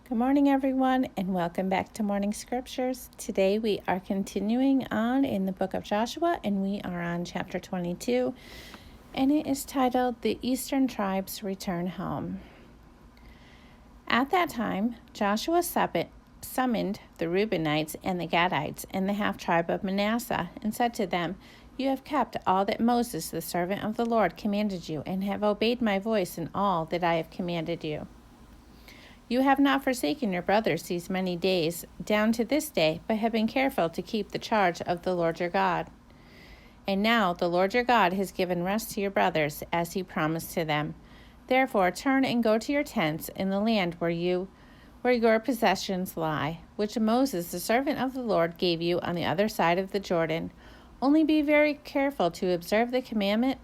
Good morning, everyone, and welcome back to Morning Scriptures. Today we are continuing on in the book of Joshua, and we are on chapter 22, and it is titled, The Eastern Tribes Return Home. At that time, Joshua summoned the Reubenites and the Gadites and the half-tribe of Manasseh, and said to them, You have kept all that Moses, the servant of the Lord, commanded you, and have obeyed my voice in all that I have commanded you. You have not forsaken your brothers these many days, down to this day, but have been careful to keep the charge of the Lord your God. And now the Lord your God has given rest to your brothers, as he promised to them. Therefore turn and go to your tents in the land where your possessions lie, which Moses, the servant of the Lord, gave you on the other side of the Jordan. Only be very careful to observe the commandment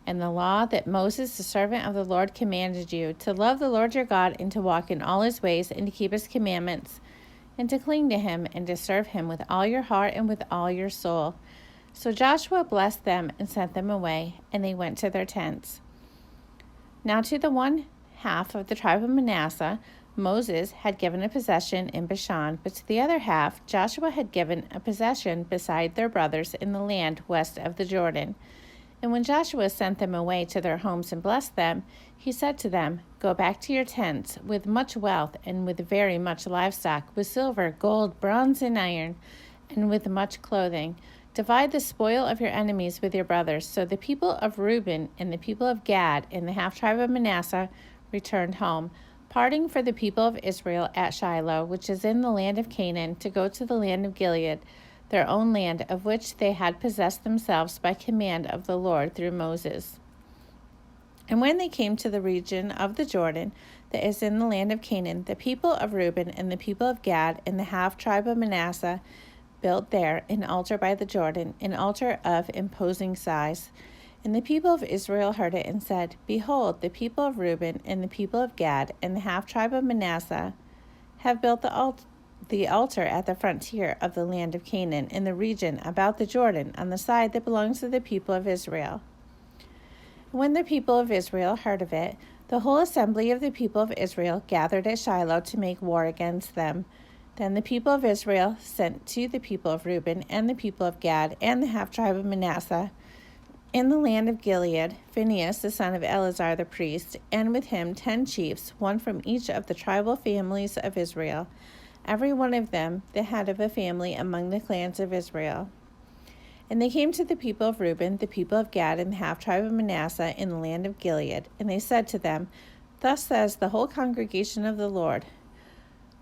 and the law that Moses, the servant of the Lord, commanded you, to love the Lord your God, and to walk in all his ways, and to keep his commandments, and to cling to him, and to serve him with all your heart and with all your soul. So Joshua blessed them and sent them away, and they went to their tents. Now to the one half of the tribe of Manasseh, Moses had given a possession in Bashan, but to the other half, Joshua had given a possession beside their brothers in the land west of the Jordan. And when Joshua sent them away to their homes and blessed them, he said to them, Go back to your tents with much wealth and with very much livestock, with silver, gold, bronze, and iron, and with much clothing. Divide the spoil of your enemies with your brothers. So the people of Reuben and the people of Gad and the half-tribe of Manasseh returned home, parting for the people of Israel at Shiloh, which is in the land of Canaan, to go to the land of Gilead, their own land, of which they had possessed themselves by command of the Lord through Moses. And when they came to the region of the Jordan that is in the land of Canaan, the people of Reuben and the people of Gad and the half-tribe of Manasseh built there an altar by the Jordan, an altar of imposing size. And the people of Israel heard it and said, Behold, the people of Reuben and the people of Gad and the half-tribe of Manasseh have built the altar at the frontier of the land of Canaan, in the region about the Jordan, on the side that belongs to the people of Israel. When the people of Israel heard of it, the whole assembly of the people of Israel gathered at Shiloh to make war against them. Then the people of Israel sent to the people of Reuben and the people of Gad and the half-tribe of Manasseh in the land of Gilead, Phinehas the son of Eleazar the priest, and with him 10 chiefs, one from each of the tribal families of Israel, every one of them the head of a family among the clans of Israel. And they came to the people of Reuben, the people of Gad, and the half-tribe of Manasseh in the land of Gilead, and they said to them, Thus says the whole congregation of the Lord,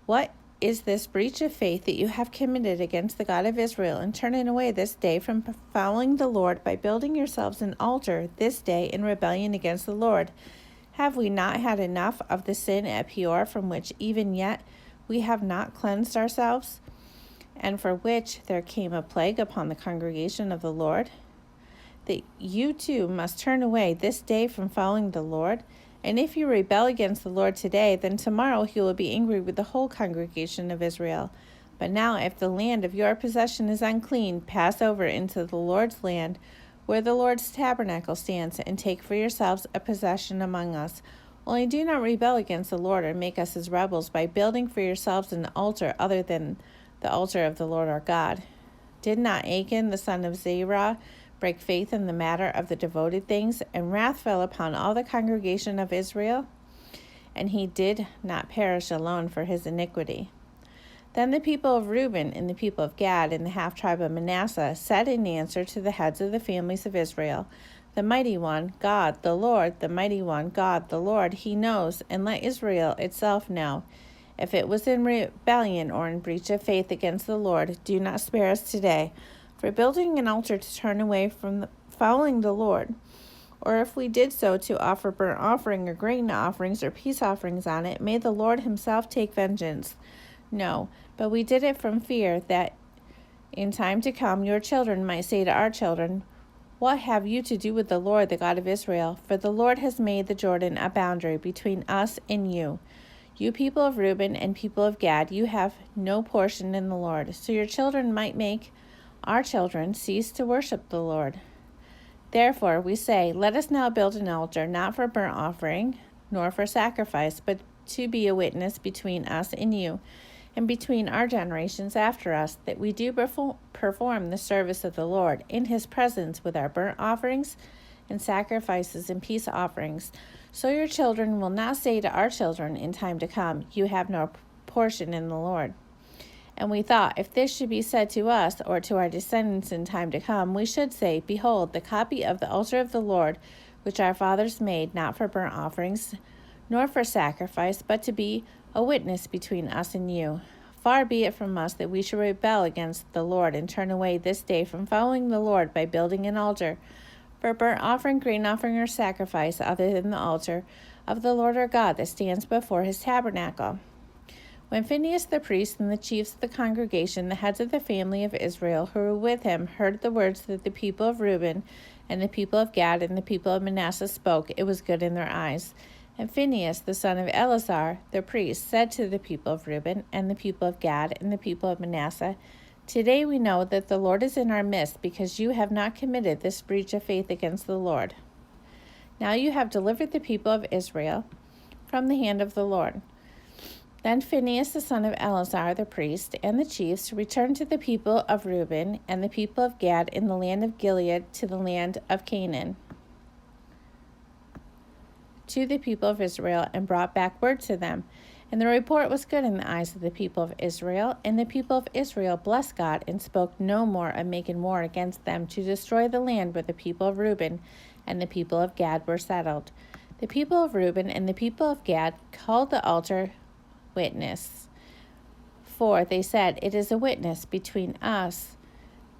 What is this breach of faith that you have committed against the God of Israel, and turning away this day from following the Lord by building yourselves an altar this day in rebellion against the Lord? Have we not had enough of the sin at Peor, from which even yet we have not cleansed ourselves, and for which there came a plague upon the congregation of the Lord? That you too must turn away this day from following the Lord? And if you rebel against the Lord today, then tomorrow he will be angry with the whole congregation of Israel. But now, if the land of your possession is unclean, pass over into the Lord's land, where the Lord's tabernacle stands, and take for yourselves a possession among us. Only do not rebel against the Lord or make us as rebels by building for yourselves an altar other than the altar of the Lord our God. Did not Achan the son of Zerah break faith in the matter of the devoted things, and wrath fell upon all the congregation of Israel? And he did not perish alone for his iniquity. Then the people of Reuben and the people of Gad and the half-tribe of Manasseh said in answer to the heads of the families of Israel, The mighty one, God, the Lord, the mighty one, God, the Lord, he knows, and let Israel itself know. If it was in rebellion or in breach of faith against the Lord, do not spare us today for building an altar to turn away from following the Lord. Or if we did so to offer burnt offering or grain offerings or peace offerings on it, may the Lord himself take vengeance. No, but we did it from fear that in time to come your children might say to our children, What have you to do with the Lord, the God of Israel? For the Lord has made the Jordan a boundary between us and you. You people of Reuben and people of Gad, you have no portion in the Lord, so your children might make our children cease to worship the Lord. Therefore we say, Let us now build an altar, not for burnt offering, nor for sacrifice, but to be a witness between us and you, and between our generations after us, that we do perform the service of the Lord in his presence with our burnt offerings and sacrifices and peace offerings. So your children will not say to our children in time to come, you have no portion in the Lord. And we thought, if this should be said to us or to our descendants in time to come, we should say, behold, the copy of the altar of the Lord, which our fathers made, not for burnt offerings, nor for sacrifice, but to be a witness between us and you. Far be it from us that we should rebel against the Lord and turn away this day from following the Lord by building an altar for burnt offering, grain offering, or sacrifice other than the altar of the Lord our God that stands before his tabernacle. When Phinehas the priest and the chiefs of the congregation, the heads of the family of Israel who were with him, heard the words that the people of Reuben and the people of Gad and the people of Manasseh spoke, it was good in their eyes. And Phinehas, the son of Eleazar, the priest, said to the people of Reuben and the people of Gad and the people of Manasseh, today we know that the Lord is in our midst, because you have not committed this breach of faith against the Lord. Now you have delivered the people of Israel from the hand of the Lord. Then Phinehas, the son of Eleazar, the priest, and the chiefs returned to the people of Reuben and the people of Gad in the land of Gilead to the land of Canaan, to the people of Israel, and brought back word to them. And the report was good in the eyes of the people of Israel. And the people of Israel blessed God and spoke no more of making war against them to destroy the land where the people of Reuben and the people of Gad were settled. The people of Reuben and the people of Gad called the altar Witness, for they said, it is a witness between us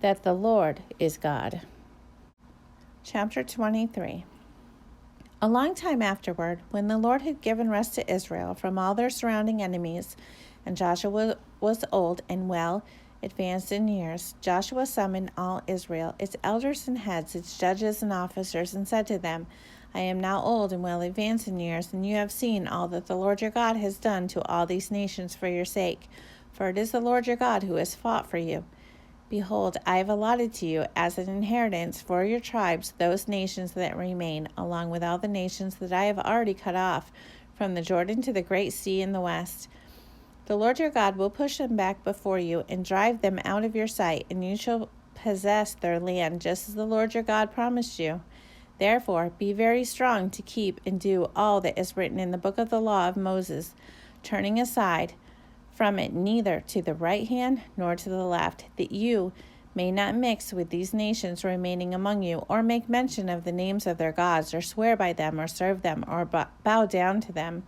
that the Lord is God. Chapter 23. A long time afterward, when the Lord had given rest to Israel from all their surrounding enemies, and Joshua was old and well advanced in years, Joshua summoned all Israel, its elders and heads, its judges and officers, and said to them, I am now old and well advanced in years, and you have seen all that the Lord your God has done to all these nations for your sake. For it is the Lord your God who has fought for you. Behold, I have allotted to you as an inheritance for your tribes those nations that remain, along with all the nations that I have already cut off, from the Jordan to the great sea in the west. The Lord your God will push them back before you and drive them out of your sight, and you shall possess their land, just as the Lord your God promised you. Therefore, be very strong to keep and do all that is written in the book of the law of Moses, turning aside from it neither to the right hand nor to the left, that you may not mix with these nations remaining among you, or make mention of the names of their gods, or swear by them, or serve them, or bow down to them.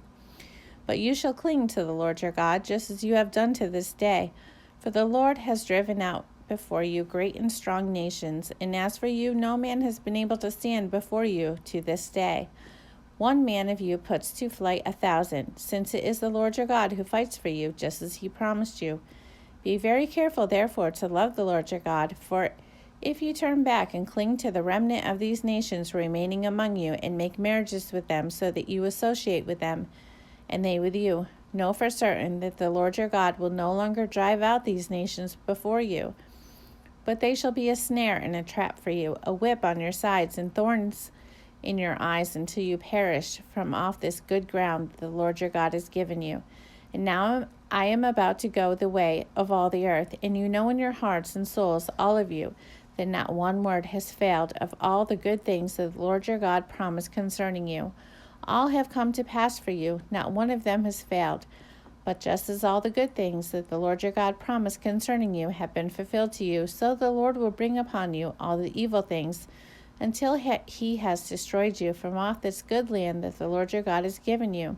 But you shall cling to the Lord your God, just as you have done to this day. For the Lord has driven out before you great and strong nations, and as for you, no man has been able to stand before you to this day. One man of you puts to flight 1,000, since it is the Lord your God who fights for you, just as he promised you. Be very careful, therefore, to love the Lord your God, for if you turn back and cling to the remnant of these nations remaining among you, and make marriages with them, so that you associate with them, and they with you, know for certain that the Lord your God will no longer drive out these nations before you, but they shall be a snare and a trap for you, a whip on your sides and thorns in your eyes, until you perish from off this good ground that the Lord your God has given you. And now I am about to go the way of all the earth, and you know in your hearts and souls, all of you, that not one word has failed of all the good things that the Lord your God promised concerning you. All have come to pass for you, not one of them has failed. But just as all the good things that the Lord your God promised concerning you have been fulfilled to you, so the Lord will bring upon you all the evil things, until he has destroyed you from off this good land that the Lord your God has given you.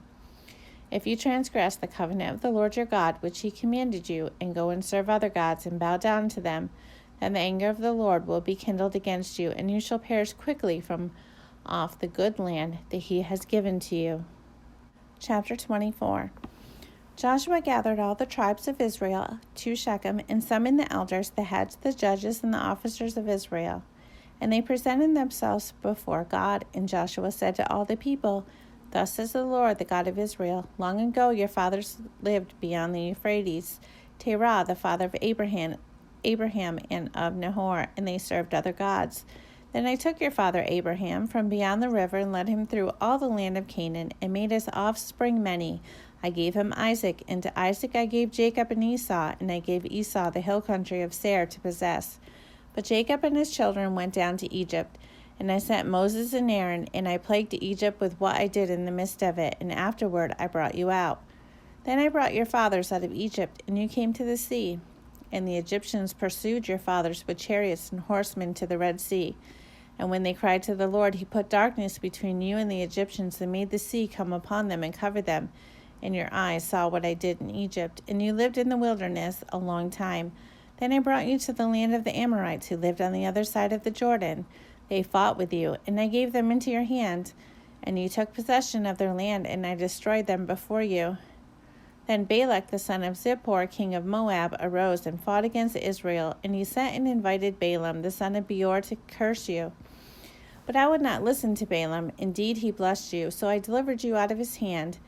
If you transgress the covenant of the Lord your God, which he commanded you, and go and serve other gods and bow down to them, then the anger of the Lord will be kindled against you, and you shall perish quickly from off the good land that he has given to you. Chapter 24. Joshua gathered all the tribes of Israel to Shechem, and summoned the elders, the heads, the judges, and the officers of Israel. And they presented themselves before God. And Joshua said to all the people, Thus says the Lord, the God of Israel, long ago your fathers lived beyond the Euphrates, Terah, the father of Abraham and of Nahor, and they served other gods. Then I took your father Abraham from beyond the river, and led him through all the land of Canaan, and made his offspring many, I gave him Isaac, and to Isaac I gave Jacob and Esau, and I gave Esau the hill country of Seir to possess. But Jacob and his children went down to Egypt, and I sent Moses and Aaron, and I plagued Egypt with what I did in the midst of it, and afterward I brought you out. Then I brought your fathers out of Egypt, and you came to the sea. And the Egyptians pursued your fathers with chariots and horsemen to the Red Sea. And when they cried to the Lord, he put darkness between you and the Egyptians, and made the sea come upon them and cover them. And your eyes saw what I did in Egypt, and you lived in the wilderness a long time. Then I brought you to the land of the Amorites, who lived on the other side of the Jordan. They fought with you, and I gave them into your hand. And you took possession of their land, and I destroyed them before you. Then Balak the son of Zippor, king of Moab, arose and fought against Israel, and he sent and invited Balaam the son of Beor to curse you. But I would not listen to Balaam. Indeed, he blessed you, so I delivered you out of his hand.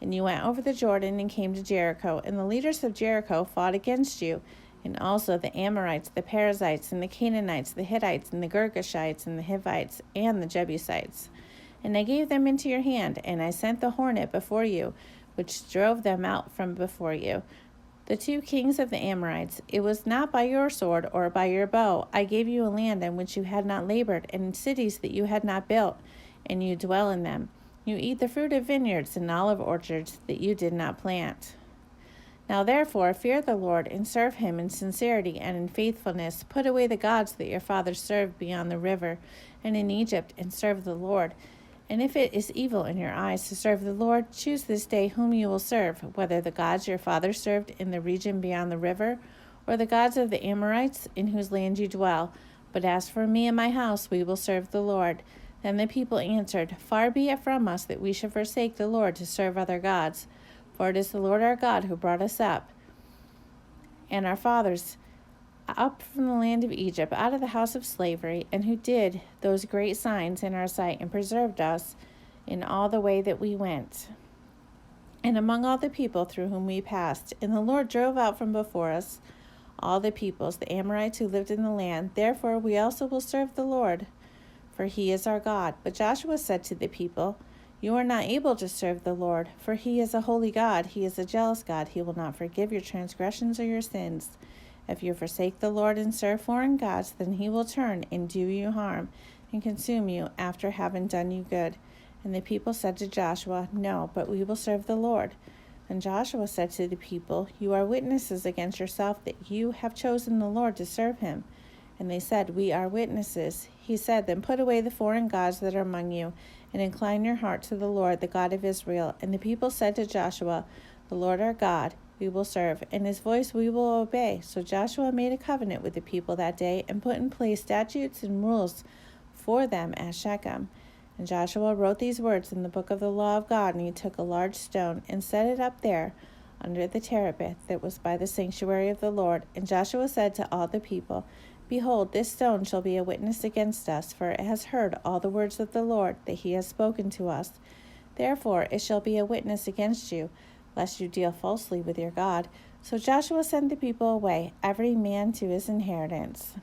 And you went over the Jordan and came to Jericho, and the leaders of Jericho fought against you, and also the Amorites, the Perizzites, and the Canaanites, the Hittites, and the Girgashites, and the Hivites, and the Jebusites. And I gave them into your hand, and I sent the hornet before you, which drove them out from before you. The 2 kings of the Amorites, it was not by your sword or by your bow. I gave you a land in which you had not labored, and cities that you had not built, and you dwell in them. You eat the fruit of vineyards and olive orchards that you did not plant. Now therefore fear the Lord, and serve him in sincerity and in faithfulness. Put away the gods that your fathers served beyond the river and in Egypt, and serve the Lord. And if it is evil in your eyes to serve the Lord, choose this day whom you will serve, whether the gods your fathers served in the region beyond the river, or the gods of the Amorites in whose land you dwell. But as for me and my house, we will serve the Lord. Then the people answered, Far be it from us that we should forsake the Lord to serve other gods. For it is the Lord our God who brought us up and our fathers up from the land of Egypt, out of the house of slavery, and who did those great signs in our sight, and preserved us in all the way that we went, and among all the people through whom we passed. And the Lord drove out from before us all the peoples, the Amorites who lived in the land. Therefore we also will serve the Lord, for he is our God. But Joshua said to the people, You are not able to serve the Lord, for he is a holy God. He is a jealous God. He will not forgive your transgressions or your sins. If you forsake the Lord and serve foreign gods, then he will turn and do you harm and consume you after having done you good. And the people said to Joshua, No, but we will serve the Lord. And Joshua said to the people, You are witnesses against yourself that you have chosen the Lord to serve him. And they said, We are witnesses. He said, Then put away the foreign gods that are among you, and incline your heart to the Lord, the God of Israel. And the people said to Joshua, The Lord our God we will serve, and his voice we will obey. So Joshua made a covenant with the people that day, and put in place statutes and rules for them at Shechem. And Joshua wrote these words in the book of the law of God, and he took a large stone and set it up there under the terebinth that was by the sanctuary of the Lord. And Joshua said to all the people, Behold, this stone shall be a witness against us, for it has heard all the words of the Lord that he has spoken to us. Therefore it shall be a witness against you, lest you deal falsely with your God. So Joshua sent the people away, every man to his inheritance.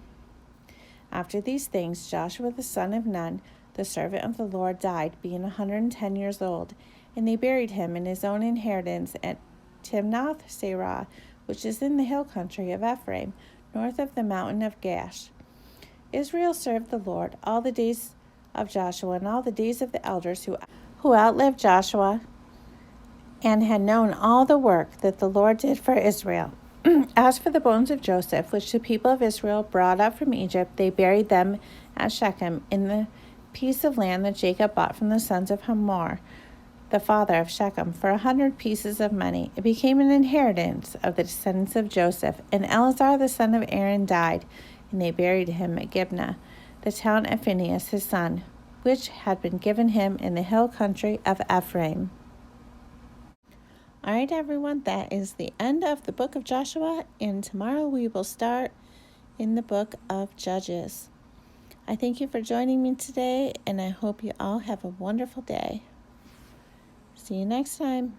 After these things, Joshua the son of Nun, the servant of the Lord, died, being 110 years old, and they buried him in his own inheritance at Timnath-Serah, which is in the hill country of Ephraim, north of the mountain of Gash. Israel served the Lord all the days of Joshua and all the days of the elders who outlived Joshua, and had known all the work that the Lord did for Israel. As for the bones of Joseph, which the people of Israel brought up from Egypt, they buried them at Shechem in the piece of land that Jacob bought from the sons of Hamor, the father of Shechem, for 100 pieces of money. It became an inheritance of the descendants of Joseph. And Eleazar the son of Aaron died, and they buried him at Gibeah, the town of Phinehas his son, which had been given him in the hill country of Ephraim. All right, everyone, that is the end of the book of Joshua, and tomorrow we will start in the book of Judges. I thank you for joining me today, and I hope you all have a wonderful day. See you next time.